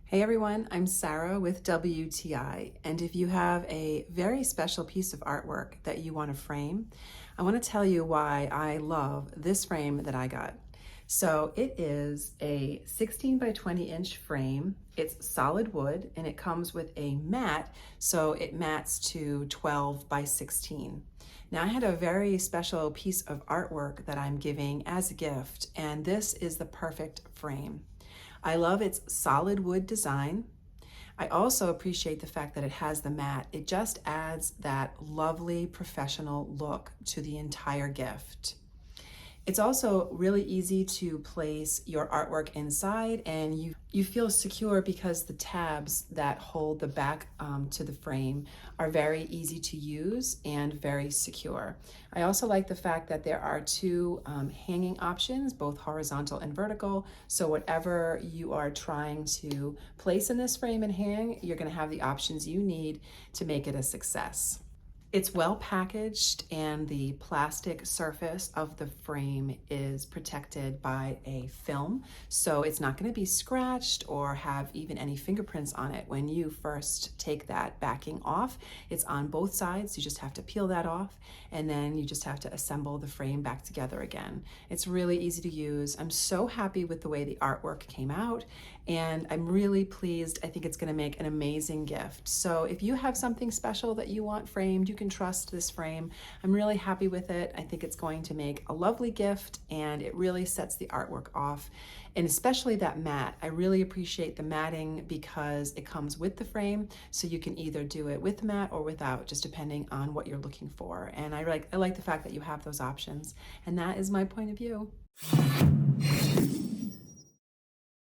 Hey everyone, I'm Sarah with WTI, and if you have a very special piece of artwork that you want to frame, I want to tell you why I love this frame that I got. So it is a 16 by 20 inch frame. It's solid wood and it comes with a mat, so it mats to 12 by 16. Now I had a very special piece of artwork that I'm giving as a gift, and this is the perfect frame. I love its solid wood design. I also appreciate the fact that it has the mat. It just adds that lovely professional look to the entire gift. It's also really easy to place your artwork inside, and you feel secure because the tabs that hold the back to the frame are very easy to use and very secure. I also like the fact that there are two hanging options, both horizontal and vertical, so whatever you are trying to place in this frame and hang, you're going to have the options you need to make it a success. It's well packaged, and the plastic surface of the frame is protected by a film, so it's not going to be scratched or have even any fingerprints on it when you first take that backing off. It's on both sides. You just have to peel that off, and then you just have to assemble the frame back together again. It's really easy to use. I'm so happy with the way the artwork came out, and I'm really pleased. I think it's going to make an amazing gift. So if you have something special that you want framed, you can trust this frame. I'm really happy with it. I think it's going to make a lovely gift, and it really sets the artwork off. And especially that mat. I really appreciate the matting because it comes with the frame, so you can either do it with the mat or without, just depending on what you're looking for. And I like the fact that you have those options. And that is my point of view.